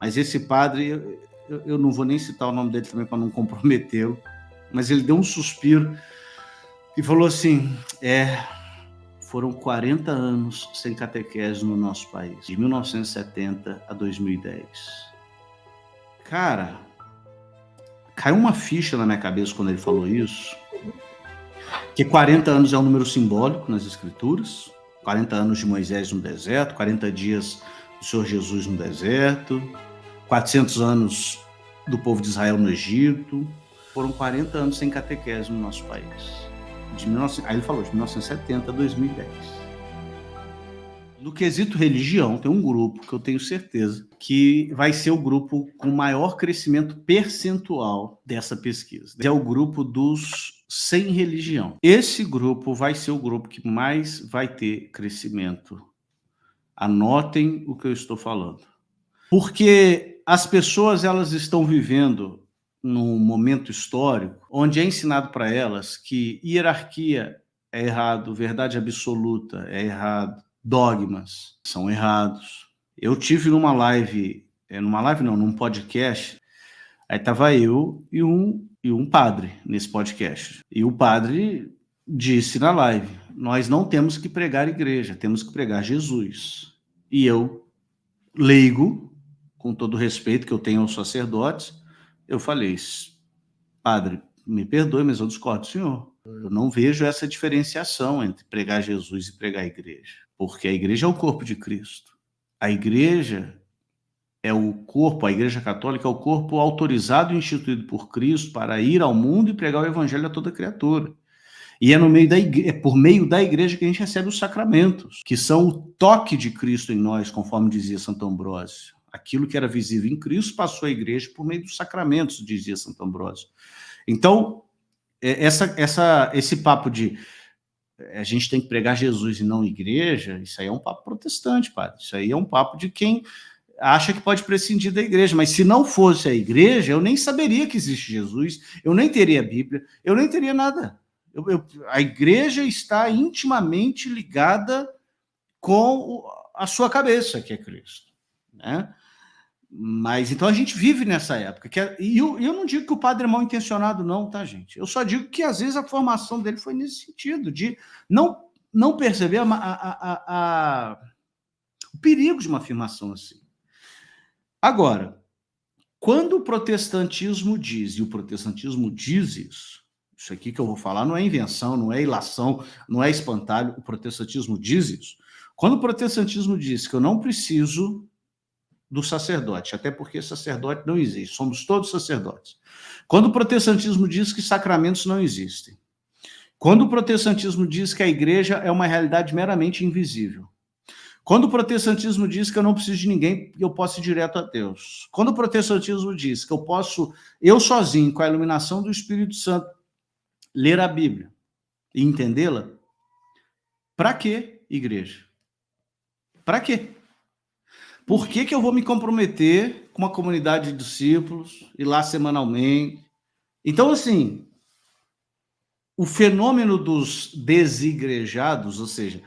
Mas esse padre, eu não vou nem citar o nome dele também para não comprometê-lo, mas ele deu um suspiro e falou assim, foram 40 anos sem catequese no nosso país, de 1970 a 2010. Cara, caiu uma ficha na minha cabeça quando ele falou isso, que 40 anos é um número simbólico nas escrituras, 40 anos de Moisés no deserto, 40 dias do Senhor Jesus no deserto, 400 anos do povo de Israel no Egito, foram 40 anos sem catequese no nosso país. Aí ele falou, de 1970 a 2010. No quesito religião, tem um grupo que eu tenho certeza que vai ser o grupo com maior crescimento percentual dessa pesquisa. É o grupo dos sem religião. Esse grupo vai ser o grupo que mais vai ter crescimento. Anotem o que eu estou falando. Porque as pessoas, elas estão vivendo num momento histórico onde é ensinado para elas que hierarquia é errado, verdade absoluta é errado, dogmas são errados. Eu tive num podcast, aí estava eu e um padre nesse podcast. E o padre disse na live, nós não temos que pregar igreja, temos que pregar Jesus. E eu, leigo, com todo o respeito que eu tenho aos sacerdotes, eu falei, padre, me perdoe, mas eu discordo do senhor. Eu não vejo essa diferenciação entre pregar Jesus e pregar a igreja, porque a igreja é o corpo de Cristo. A igreja é o corpo, a igreja católica é o corpo autorizado e instituído por Cristo para ir ao mundo e pregar o evangelho a toda criatura. E é por meio da igreja que a gente recebe os sacramentos, que são o toque de Cristo em nós, conforme dizia Santo Ambrósio. Aquilo que era visível em Cristo passou à igreja por meio dos sacramentos, dizia Santo Ambrósio. Então, esse papo de a gente tem que pregar Jesus e não igreja, isso aí é um papo protestante, padre. Isso aí é um papo de quem acha que pode prescindir da igreja. Mas se não fosse a igreja, eu nem saberia que existe Jesus, eu nem teria a Bíblia, eu nem teria nada. A igreja está intimamente ligada com a sua cabeça, que é Cristo, né? Mas então a gente vive nessa época. E eu não digo que o padre é mal intencionado, não, tá, gente? Eu só digo que às vezes a formação dele foi nesse sentido, de não perceber o perigo de uma afirmação assim. Agora, quando o protestantismo diz, e o protestantismo diz isso aqui que eu vou falar não é invenção, não é ilação, não é espantalho, o protestantismo diz isso. Quando o protestantismo diz que eu não preciso do sacerdote, até porque sacerdote não existe, somos todos sacerdotes. Quando o protestantismo diz que sacramentos não existem, quando o protestantismo diz que a igreja é uma realidade meramente invisível, quando o protestantismo diz que eu não preciso de ninguém, eu posso ir direto a Deus, quando o protestantismo diz que eu posso, eu sozinho, com a iluminação do Espírito Santo, ler a Bíblia e entendê-la, para que igreja? Para quê? Por que eu vou me comprometer com uma comunidade de discípulos, ir lá semanalmente? Então, assim, o fenômeno dos desigrejados, ou seja,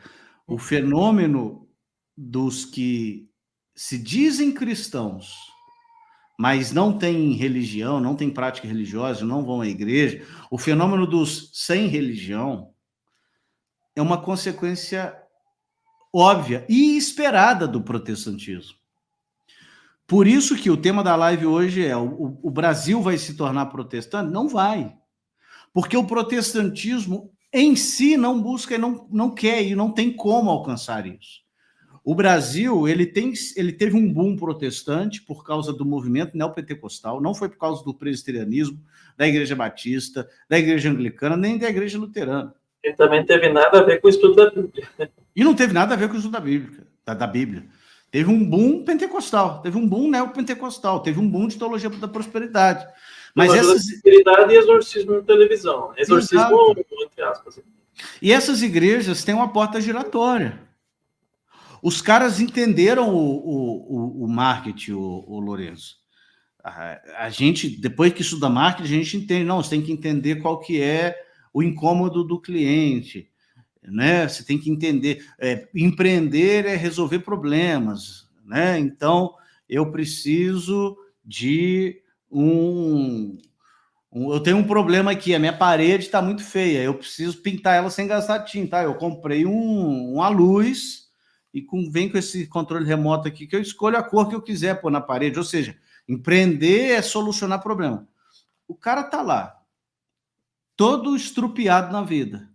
o fenômeno dos que se dizem cristãos, mas não têm religião, não têm prática religiosa, não vão à igreja, o fenômeno dos sem religião é uma consequência óbvia e esperada do protestantismo. Por isso que o tema da live hoje é o Brasil vai se tornar protestante? Não vai. Porque o protestantismo em si não busca e não quer e não tem como alcançar isso. O Brasil ele teve um boom protestante por causa do movimento neopentecostal, não foi por causa do presbiterianismo, da Igreja Batista, da Igreja Anglicana, nem da Igreja Luterana. E também não teve nada a ver com o estudo da Bíblia. E não teve nada a ver com o estudo da Bíblia. Teve um boom pentecostal, teve um boom neopentecostal, teve um boom de teologia da prosperidade. Mas prosperidade e exorcismo na televisão. Exorcismo, entre aspas. E essas igrejas têm uma porta giratória. Os caras entenderam o marketing, o Lourenço. A gente, depois que estuda marketing, a gente entende, não, você tem que entender qual que é o incômodo do cliente, né? Você tem que entender, empreender é resolver problemas, né? Então, eu preciso de eu tenho um problema aqui, a minha parede está muito feia, eu preciso pintar ela sem gastar tinta. Eu comprei uma luz e vem com esse controle remoto aqui que eu escolho a cor que eu quiser pôr na parede. Ou seja, empreender é solucionar problema. O cara está lá, todo estrupiado na vida.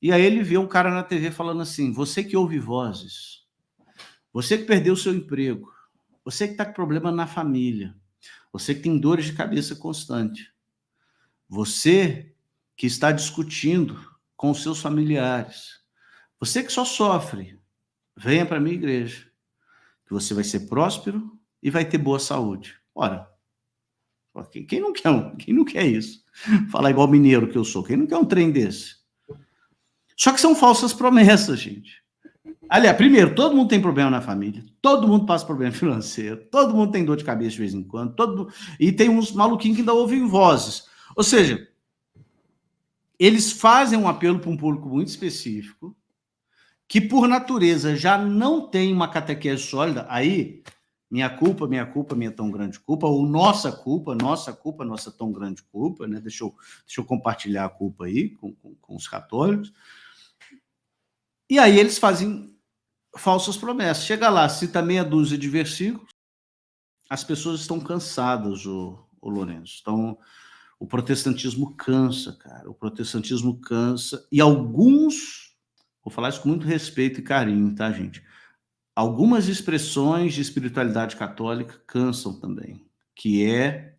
E aí ele vê um cara na TV falando assim: você que ouve vozes, você que perdeu o seu emprego, você que está com problema na família, você que tem dores de cabeça constante, você que está discutindo com os seus familiares, você que só sofre, venha para a minha igreja, que você vai ser próspero e vai ter boa saúde. Ora, quem não quer isso? Falar igual mineiro que eu sou, quem não quer um trem desse? Só que são falsas promessas, gente. Aliás, primeiro, todo mundo tem problema na família, todo mundo passa problema financeiro, todo mundo tem dor de cabeça de vez em quando, e tem uns maluquinhos que ainda ouvem vozes. Ou seja, eles fazem um apelo para um público muito específico, que por natureza já não tem uma catequese sólida. Aí, minha culpa, minha tão grande culpa, ou nossa culpa, nossa tão grande culpa, né? Deixa eu compartilhar a culpa aí com os católicos. E aí eles fazem falsas promessas. Chega lá, cita meia dúzia de versículos, as pessoas estão cansadas, o Lourenço. Então, o protestantismo cansa, cara. O protestantismo cansa. E alguns, vou falar isso com muito respeito e carinho, tá, gente? Algumas expressões de espiritualidade católica cansam também, que é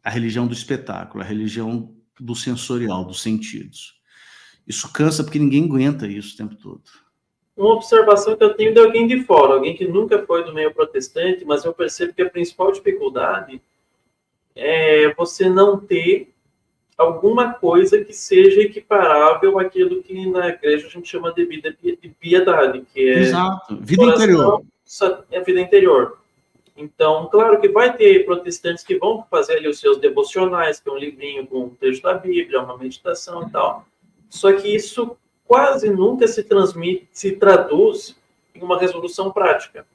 a religião do espetáculo, a religião do sensorial, dos sentidos. Isso cansa porque ninguém aguenta isso o tempo todo. Uma observação que eu tenho de alguém de fora, alguém que nunca foi do meio protestante, mas eu percebo que a principal dificuldade é você não ter alguma coisa que seja equiparável àquilo que na igreja a gente chama de vida de piedade, que é exato, vida interior. É vida interior. Então, claro que vai ter protestantes que vão fazer ali os seus devocionais, que é um livrinho com um texto da Bíblia, uma meditação e tal. Só que isso quase nunca se traduz em uma resolução prática.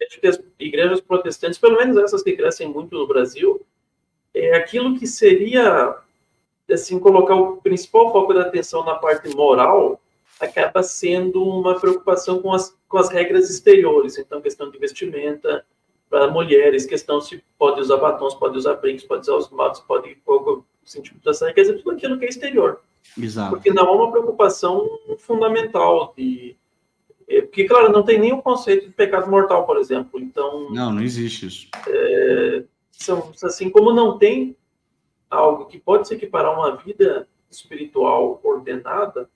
Acho que as igrejas protestantes, pelo menos essas que crescem muito no Brasil, é aquilo que seria, assim, colocar o principal foco da atenção na parte moral, acaba sendo uma preocupação com as regras exteriores. Então, questão de vestimenta para mulheres, questão se pode usar batons, pode usar brincos, pode usar os esmaltes, pode ir pouco sentido da quer dizer, tudo aquilo que é exterior. Exato. Porque não há uma preocupação fundamental porque, claro, não tem nem o conceito de pecado mortal, por exemplo. Então, não existe isso. Assim como não tem algo que pode se equiparar a uma vida espiritual ordenada,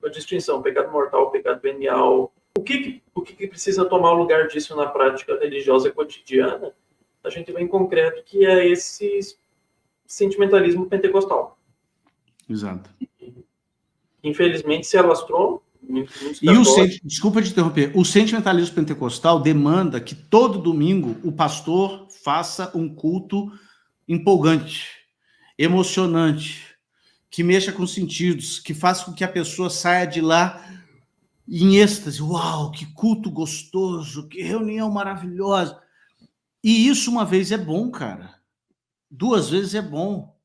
a distinção, pecado mortal, pecado venial, o que precisa tomar o lugar disso na prática religiosa cotidiana, a gente vê em concreto que é esse sentimentalismo pentecostal. Exato. Infelizmente se alastrou. Desculpa te interromper, o sentimentalismo pentecostal demanda que todo domingo o pastor faça um culto empolgante, emocionante, que mexa com os sentidos, que faça com que a pessoa saia de lá em êxtase. Uau, que culto gostoso, que reunião maravilhosa. E isso uma vez é bom, cara. 2 vezes é bom.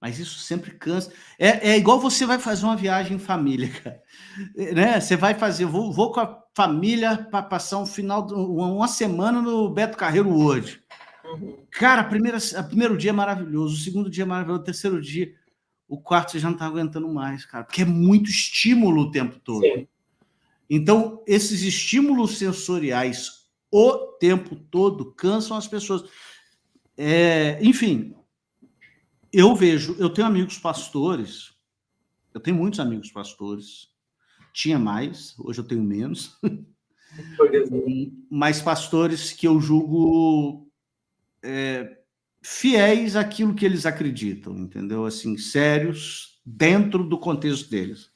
Mas isso sempre cansa. É igual você vai fazer uma viagem em família, cara. Né? Você vai fazer, vou com a família para passar uma semana no Beto Carreiro World. Cara, o primeiro dia é maravilhoso, o segundo dia é maravilhoso, o terceiro dia, o quarto você já não está aguentando mais, cara, porque é muito estímulo o tempo todo. Sim. Então, esses estímulos sensoriais o tempo todo cansam as pessoas. Enfim, eu tenho amigos pastores, eu tenho muitos amigos pastores, tinha mais, hoje eu tenho menos, mas pastores que eu julgo fiéis àquilo que eles acreditam, entendeu? Assim, sérios, dentro do contexto deles.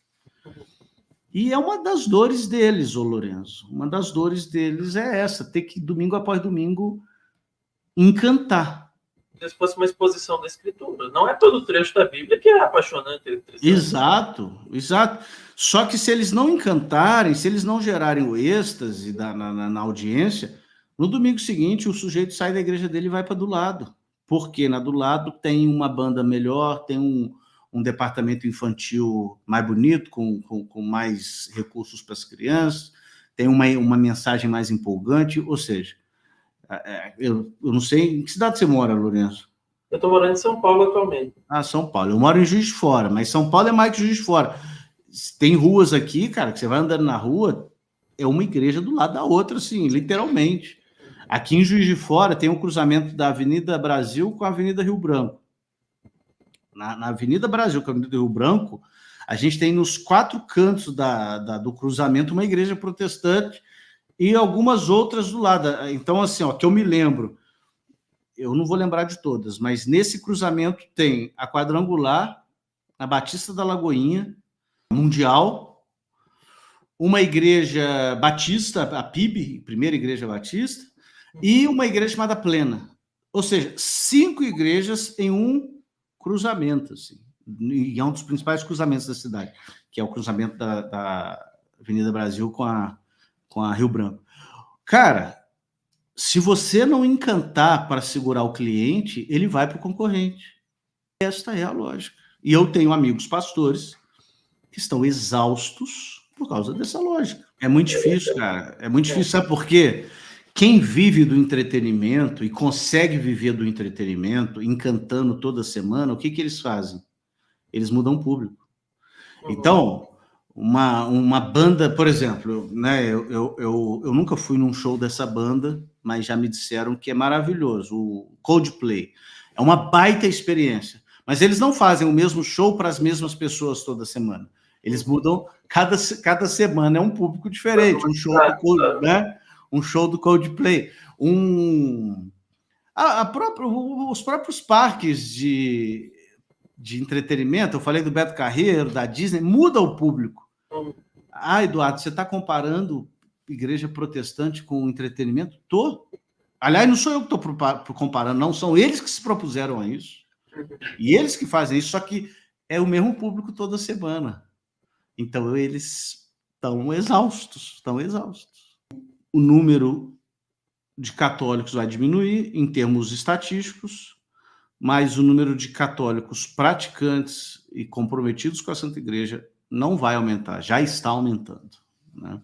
E é uma das dores deles, ô Lourenço, uma das dores deles é essa, ter que, domingo após domingo, encantar. Se fosse uma exposição da escritura. Não é todo trecho da Bíblia que é apaixonante. Exato. Só que se eles não encantarem, se eles não gerarem o êxtase na audiência, No domingo seguinte, o sujeito sai da igreja dele e vai para do lado. Porque na do lado tem uma banda melhor, tem um departamento infantil mais bonito, com mais recursos para as crianças, tem uma mensagem mais empolgante, ou seja, eu não sei, em que cidade você mora, Lourenço? Eu estou morando em São Paulo atualmente. Ah, São Paulo. Eu moro em Juiz de Fora, mas São Paulo é mais que Juiz de Fora. Tem ruas aqui, cara, que você vai andando na rua, é uma igreja do lado da outra, assim, literalmente. Aqui em Juiz de Fora tem um cruzamento da Avenida Brasil com a Avenida Rio Branco. Na Avenida Brasil com a Avenida Rio Branco, a gente tem nos 4 cantos do cruzamento uma igreja protestante e algumas outras do lado. Então, assim, ó, que eu me lembro, eu não vou lembrar de todas, mas nesse cruzamento tem a Quadrangular, a Batista da Lagoinha, Mundial, uma igreja batista, a PIB, Primeira Igreja Batista, e uma igreja chamada Plena. Ou seja, 5 igrejas em um cruzamento, assim. E é um dos principais cruzamentos da cidade, que é o cruzamento da Avenida Brasil com a Rio Branco. Cara, se você não encantar para segurar o cliente, ele vai para o concorrente. Esta é a lógica. E eu tenho amigos pastores que estão exaustos por causa dessa lógica. É muito difícil, cara. É muito difícil. Sabe por quê? Quem vive do entretenimento e consegue viver do entretenimento, encantando toda semana, o que eles fazem? Eles mudam o público. Então, uma banda, por exemplo, né, eu nunca fui num show dessa banda, mas já me disseram que é maravilhoso, o Coldplay. É uma baita experiência. Mas eles não fazem o mesmo show para as mesmas pessoas toda semana. Eles mudam, cada semana é um público diferente, um show do Coldplay, né? Um show do Coldplay, os próprios parques de entretenimento, eu falei do Beto Carreiro, da Disney, muda o público. Ah, Eduardo, você está comparando igreja protestante com entretenimento? Tô. Aliás, não sou eu que estou comparando, não, são eles que se propuseram a isso. E eles que fazem isso, só que é o mesmo público toda semana. Então, eles estão exaustos. O número de católicos vai diminuir em termos estatísticos, mas o número de católicos praticantes e comprometidos com a Santa Igreja não vai aumentar, já está aumentando, né?